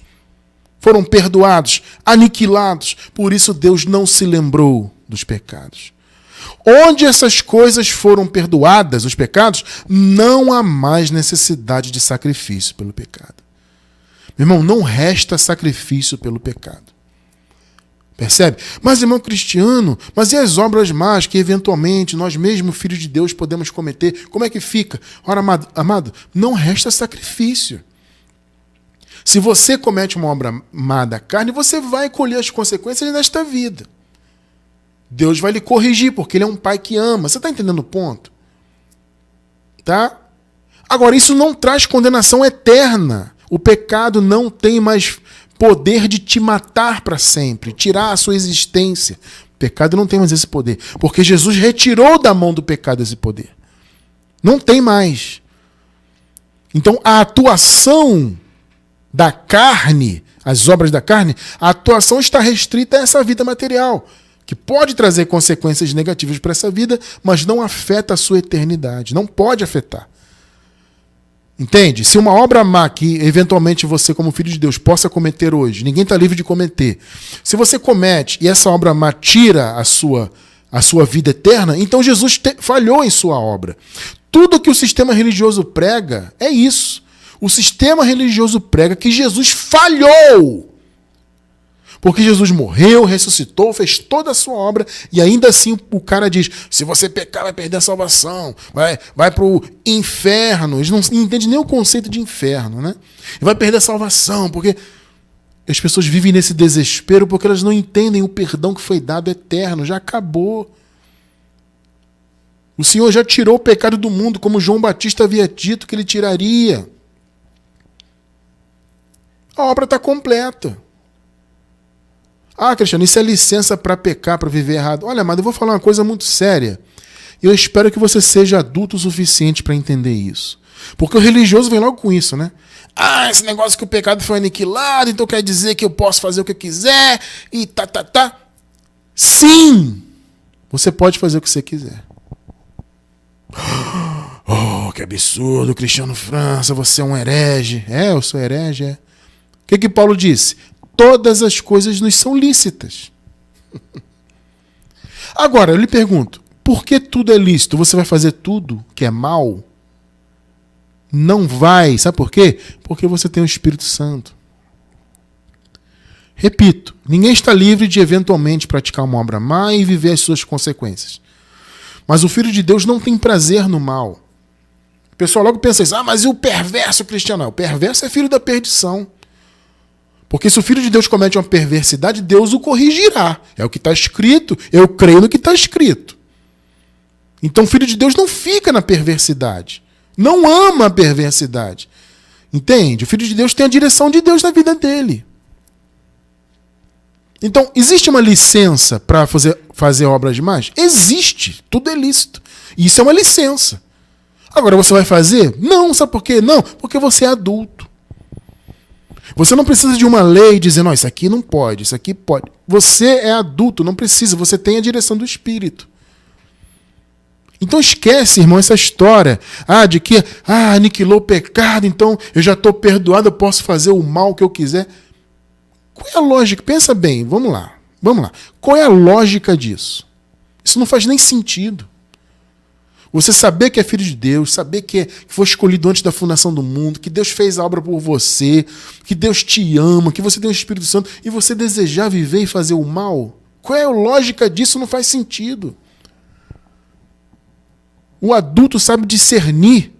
Speaker 1: foram perdoados, aniquilados. Por isso Deus não se lembrou dos pecados. Onde essas coisas foram perdoadas, os pecados, não há mais necessidade de sacrifício pelo pecado. Meu irmão, não resta sacrifício pelo pecado. Percebe? Mas, irmão Cristiano, mas e as obras más que eventualmente nós mesmos, filhos de Deus, podemos cometer? Como é que fica? Ora, amado, não resta sacrifício. Se você comete uma obra má da carne, você vai colher as consequências nesta vida. Deus vai lhe corrigir, porque Ele é um pai que ama. Você está entendendo o ponto? Tá? Agora, isso não traz condenação eterna. O pecado não tem mais poder de te matar para sempre, tirar a sua existência. O pecado não tem mais esse poder, porque Jesus retirou da mão do pecado esse poder. Não tem mais. Então, a atuação da carne, as obras da carne, a atuação está restrita a essa vida material, que pode trazer consequências negativas para essa vida, mas não afeta a sua eternidade. Não pode afetar. Entende? Se uma obra má que eventualmente você, como filho de Deus, possa cometer hoje, ninguém está livre de cometer. Se você comete e essa obra má tira a sua vida eterna, então Jesus falhou em sua obra. Tudo que o sistema religioso prega é isso. O sistema religioso prega que Jesus falhou. Porque Jesus morreu, ressuscitou, fez toda a sua obra e ainda assim o cara diz, se você pecar vai perder a salvação, vai para o inferno. Eles não entendem nem o conceito de inferno, né? Vai perder a salvação, porque as pessoas vivem nesse desespero porque elas não entendem o perdão que foi dado eterno, já acabou. O Senhor já tirou o pecado do mundo, como João Batista havia dito que ele tiraria. A obra está completa. Ah, Cristiano, isso é licença para pecar, para viver errado. Olha, mas eu vou falar uma coisa muito séria. Eu espero que você seja adulto o suficiente para entender isso. Porque o religioso vem logo com isso, né? Ah, esse negócio que o pecado foi aniquilado, então quer dizer que eu posso fazer o que eu quiser e tá. Sim! Você pode fazer o que você quiser. Oh, que absurdo, Cristiano França, você é um herege. É, eu sou herege, é. O que Paulo disse? Todas as coisas nos são lícitas. Agora, eu lhe pergunto, por que tudo é lícito? Você vai fazer tudo que é mal? Não vai. Sabe por quê? Porque você tem o Espírito Santo. Repito, ninguém está livre de eventualmente praticar uma obra má e viver as suas consequências. Mas o Filho de Deus não tem prazer no mal. O pessoal logo pensa isso, mas e o perverso Cristiano? Não, o perverso é filho da perdição. Porque se o Filho de Deus comete uma perversidade, Deus o corrigirá. É o que está escrito. Eu creio no que está escrito. Então o Filho de Deus não fica na perversidade. Não ama a perversidade. Entende? O Filho de Deus tem a direção de Deus na vida dele. Então, existe uma licença para fazer obras demais? Existe. Tudo é lícito. Isso é uma licença. Agora, você vai fazer? Não. Sabe por quê? Não. Porque você é adulto. Você não precisa de uma lei dizendo, isso aqui não pode, isso aqui pode. Você é adulto, não precisa, você tem a direção do Espírito. Então esquece, irmão, essa história de que aniquilou o pecado, então eu já estou perdoado, eu posso fazer o mal que eu quiser. Qual é a lógica? Pensa bem, vamos lá. Qual é a lógica disso? Isso não faz nem sentido. Você saber que é filho de Deus, saber que foi escolhido antes da fundação do mundo, que Deus fez a obra por você, que Deus te ama, que você tem o Espírito Santo, e você desejar viver e fazer o mal? Qual é a lógica disso? Não faz sentido. O adulto sabe discernir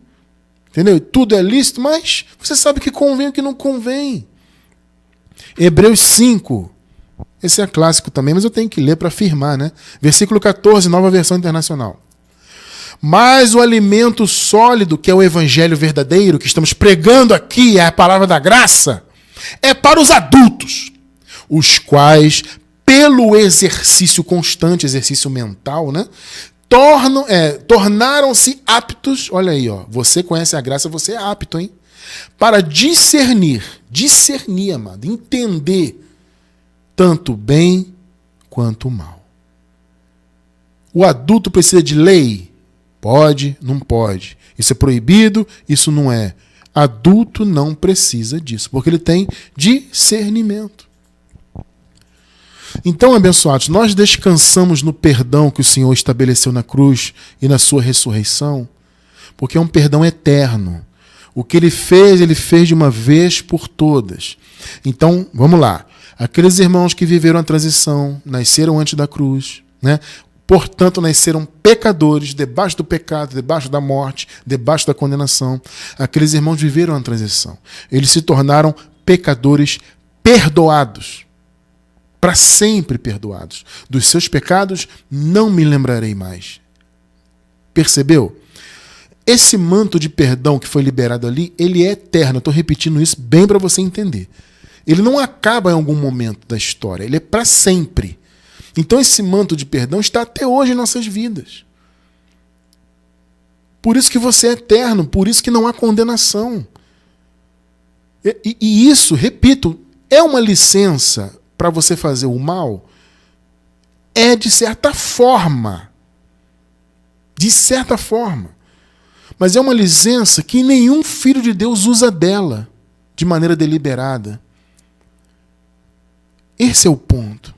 Speaker 1: Entendeu? Tudo é lícito, mas você sabe o que convém e o que não convém. Hebreus 5. Esse é clássico também, mas eu tenho que ler para afirmar, né? Versículo 14, Nova Versão Internacional. Mas o alimento sólido, que é o evangelho verdadeiro, que estamos pregando aqui, é a palavra da graça, é para os adultos, os quais, pelo exercício constante, exercício mental, né, tornaram-se aptos. Olha aí, ó, você conhece a graça, você é apto, hein? Para discernir, amado, entender tanto o bem quanto o mal. O adulto precisa de lei? Pode, não pode. Isso é proibido, isso não é. Adulto não precisa disso, porque ele tem discernimento. Então, abençoados, nós descansamos no perdão que o Senhor estabeleceu na cruz e na sua ressurreição, porque é um perdão eterno. O que ele fez de uma vez por todas. Então, vamos lá. Aqueles irmãos que viveram a transição, nasceram antes da cruz, né? Portanto, nasceram pecadores, debaixo do pecado, debaixo da morte, debaixo da condenação. Aqueles irmãos viveram a transição. Eles se tornaram pecadores perdoados. Para sempre perdoados. Dos seus pecados não me lembrarei mais. Percebeu? Esse manto de perdão que foi liberado ali, ele é eterno. Eu estou repetindo isso bem para você entender. Ele não acaba em algum momento da história. Ele é para sempre. Então esse manto de perdão está até hoje em nossas vidas. Por isso que você é eterno, por isso que não há condenação. E isso, repito, é uma licença para você fazer o mal? É de certa forma. De certa forma. Mas é uma licença que nenhum filho de Deus usa dela de maneira deliberada. Esse é o ponto.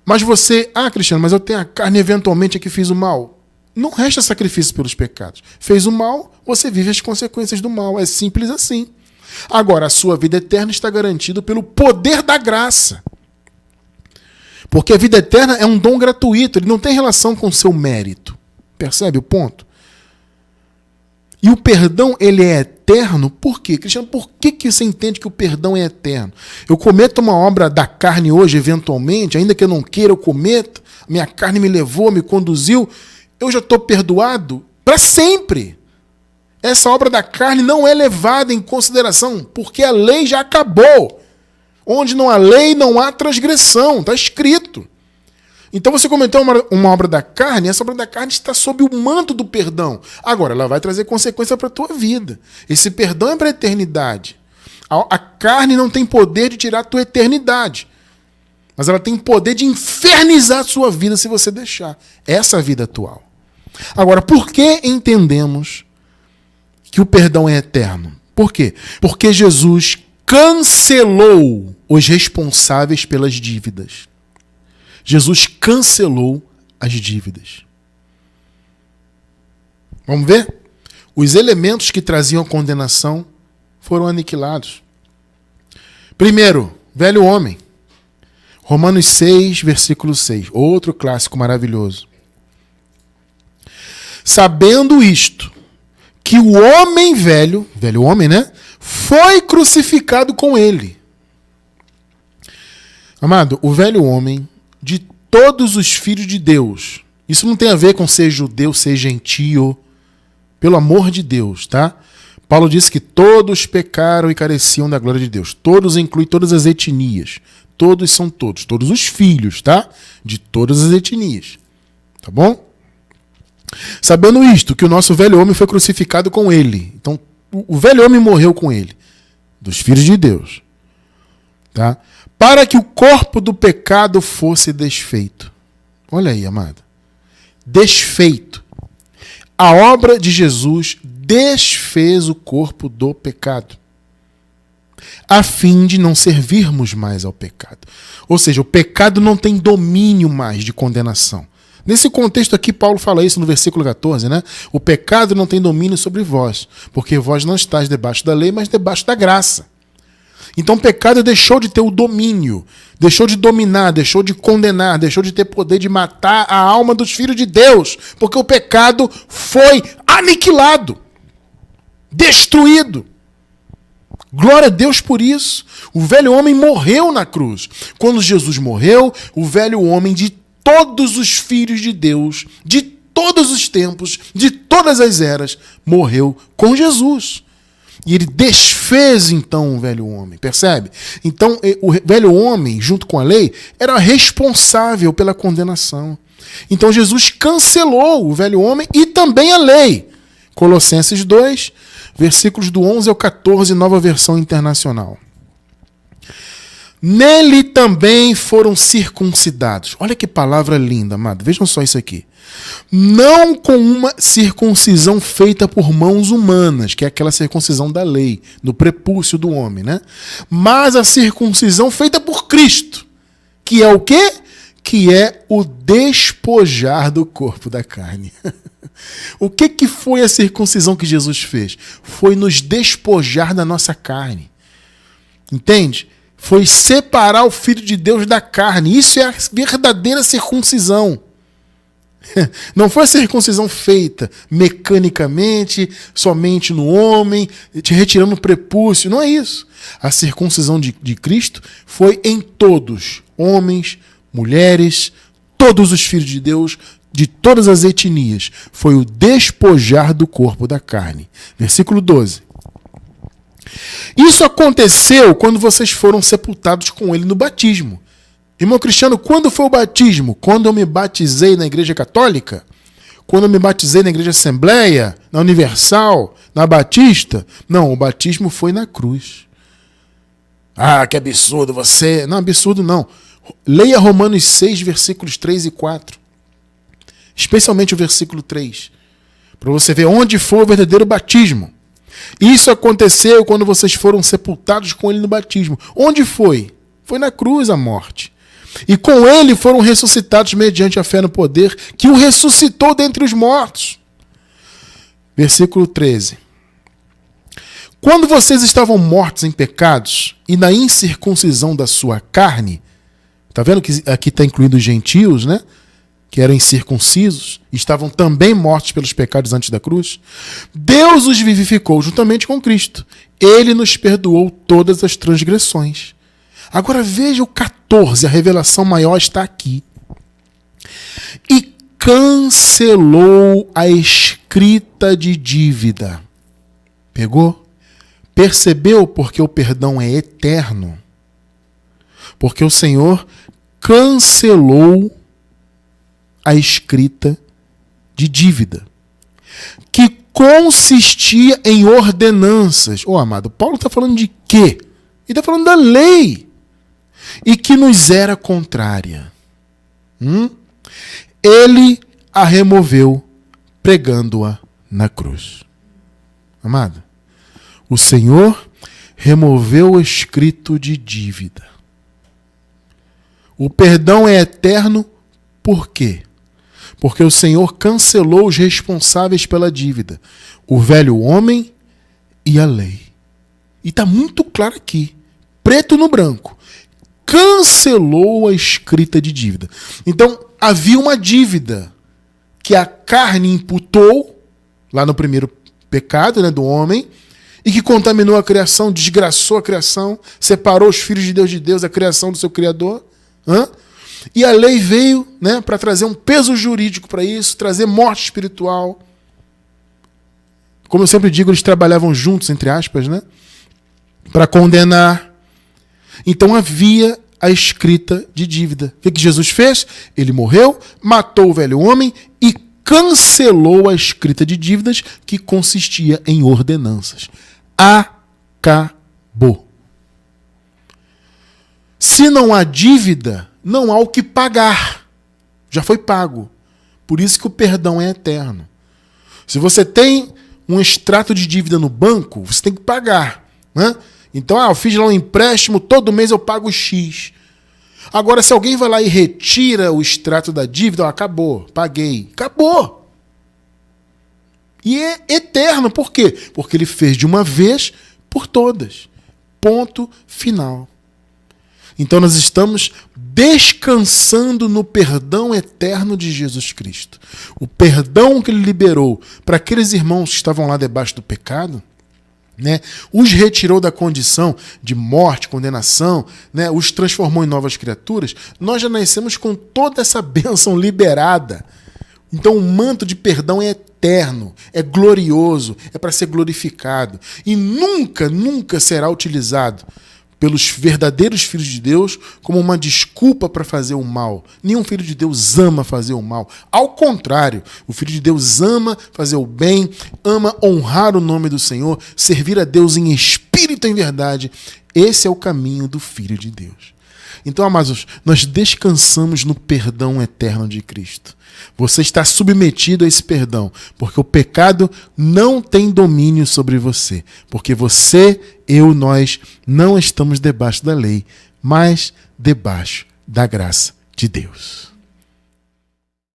Speaker 1: Mas você, Cristiano, mas eu tenho a carne, eventualmente é que fiz o mal. Não resta sacrifício pelos pecados. Fez o mal, você vive as consequências do mal. É simples assim. Agora, a sua vida eterna está garantida pelo poder da graça. Porque a vida eterna é um dom gratuito, ele não tem relação com o seu mérito. Percebe o ponto? E o perdão, ele é eterno, por quê? Cristiano, por que você entende que o perdão é eterno? Eu cometo uma obra da carne hoje, eventualmente, ainda que eu não queira, eu cometo, minha carne me levou, me conduziu, eu já estou perdoado para sempre. Essa obra da carne não é levada em consideração, porque a lei já acabou. Onde não há lei, não há transgressão, está escrito. Então você cometeu uma obra da carne, essa obra da carne está sob o manto do perdão. Agora, ela vai trazer consequência para a tua vida. Esse perdão é para a eternidade. A carne não tem poder de tirar a tua eternidade. Mas ela tem poder de infernizar a sua vida se você deixar. Essa é a vida atual. Agora, por que entendemos que o perdão é eterno? Por quê? Porque Jesus cancelou os responsáveis pelas dívidas. Jesus cancelou as dívidas. Vamos ver? Os elementos que traziam a condenação foram aniquilados. Primeiro, velho homem. Romanos 6, versículo 6. Outro clássico maravilhoso. Sabendo isto, que o homem velho homem, né? Foi crucificado com ele. Amado, o velho homem de todos os filhos de Deus. Isso não tem a ver com ser judeu, ser gentio. Pelo amor de Deus, tá? Paulo disse que todos pecaram e careciam da glória de Deus. Todos inclui todas as etnias. Todos são todos. Todos os filhos, tá? De todas as etnias. Tá bom? Sabendo isto, que o nosso velho homem foi crucificado com ele. Então, o velho homem morreu com ele. Dos filhos de Deus. Tá? Para que o corpo do pecado fosse desfeito. Olha aí, amado. Desfeito. A obra de Jesus desfez o corpo do pecado, a fim de não servirmos mais ao pecado. Ou seja, o pecado não tem domínio mais de condenação. Nesse contexto aqui, Paulo fala isso no versículo 14, né? O pecado não tem domínio sobre vós, porque vós não estáis debaixo da lei, mas debaixo da graça. Então o pecado deixou de ter o domínio, deixou de dominar, deixou de condenar, deixou de ter poder de matar a alma dos filhos de Deus, porque o pecado foi aniquilado. destruído. Glória a Deus por isso. O velho homem morreu na cruz. Quando Jesus morreu, o velho homem de todos os filhos de Deus, de todos os tempos, de todas as eras, morreu com Jesus. E ele desfez, então, o velho homem, percebe? Então, o velho homem, junto com a lei, era responsável pela condenação. Então, Jesus cancelou o velho homem e também a lei. Colossenses 2, versículos do 11 ao 14, nova versão internacional. Nele também foram circuncidados. Olha que palavra linda, amado. Vejam só isso aqui. Não com uma circuncisão feita por mãos humanas, que é aquela circuncisão da lei, no prepúcio do homem, né? Mas a circuncisão feita por Cristo, que é o quê? Que é o despojar do corpo da carne. O que foi a circuncisão que Jesus fez? Foi nos despojar da nossa carne. Entende? Foi separar o Filho de Deus da carne. Isso é a verdadeira circuncisão. Não foi a circuncisão feita mecanicamente, somente no homem, te retirando o prepúcio. Não é isso. A circuncisão de Cristo foi em todos, homens, mulheres, todos os filhos de Deus, de todas as etnias. Foi o despojar do corpo da carne. Versículo 12. Isso aconteceu quando vocês foram sepultados com ele no batismo. Irmão Cristiano, quando foi o batismo? Quando eu me batizei na Igreja Católica? Quando eu me batizei na Igreja Assembleia? Na Universal? Na Batista? Não, o batismo foi na cruz. Ah, que absurdo você... Não, absurdo não. Leia Romanos 6, versículos 3 e 4. Especialmente o versículo 3. Para você ver onde foi o verdadeiro batismo. Isso aconteceu quando vocês foram sepultados com ele no batismo. Onde foi? Foi na cruz a morte. E com ele foram ressuscitados mediante a fé no poder que o ressuscitou dentre os mortos. Versículo 13. Quando vocês estavam mortos em pecados e na incircuncisão da sua carne, está vendo que aqui está incluído os gentios, né? Que eram incircuncisos, estavam também mortos pelos pecados antes da cruz, Deus os vivificou juntamente com Cristo. Ele nos perdoou todas as transgressões. Agora veja o 14, a revelação maior está aqui. E cancelou a escrita de dívida. Pegou? Percebeu porque o perdão é eterno? Porque o Senhor cancelou a escrita de dívida, que consistia em ordenanças. Amado, Paulo está falando de quê? Ele está falando da lei. E que nos era contrária. Ele a removeu, pregando-a na cruz. Amado, o Senhor removeu o escrito de dívida. O perdão é eterno, por quê? Porque o Senhor cancelou os responsáveis pela dívida, o velho homem e a lei. E está muito claro aqui, preto no branco. Cancelou a escrita de dívida. Então, havia uma dívida que a carne imputou, lá no primeiro pecado, né, do homem, e que contaminou a criação, desgraçou a criação, separou os filhos de Deus, a criação do seu Criador. E a lei veio, né, para trazer um peso jurídico para isso, trazer morte espiritual. Como eu sempre digo, eles trabalhavam juntos, entre aspas, né, para condenar. Então havia a escrita de dívida. O que Jesus fez? Ele morreu, matou o velho homem e cancelou a escrita de dívidas que consistia em ordenanças. Acabou. Se não há dívida, não há o que pagar. Já foi pago. Por isso que o perdão é eterno. Se você tem um extrato de dívida no banco, você tem que pagar, né? Então, eu fiz lá um empréstimo, todo mês eu pago X. Agora, se alguém vai lá e retira o extrato da dívida, acabou, paguei. Acabou. E é eterno. Por quê? Porque ele fez de uma vez por todas. Ponto final. Então, nós estamos descansando no perdão eterno de Jesus Cristo. O perdão que ele liberou para aqueles irmãos que estavam lá debaixo do pecado, né? Os retirou da condição de morte, condenação, né? Os transformou em novas criaturas. Nós já nascemos com toda essa bênção liberada. Então o manto de perdão é eterno, é glorioso, é para ser glorificado. E nunca, nunca será utilizado pelos verdadeiros filhos de Deus como uma desculpa para fazer o mal. Nenhum filho de Deus ama fazer o mal. Ao contrário, o filho de Deus ama fazer o bem, ama honrar o nome do Senhor, servir a Deus em espírito e em verdade. Esse é o caminho do filho de Deus. Então, amados, nós descansamos no perdão eterno de Cristo. Você está submetido a esse perdão, porque o pecado não tem domínio sobre você. Porque você, eu, nós não estamos debaixo da lei, mas debaixo da graça de Deus.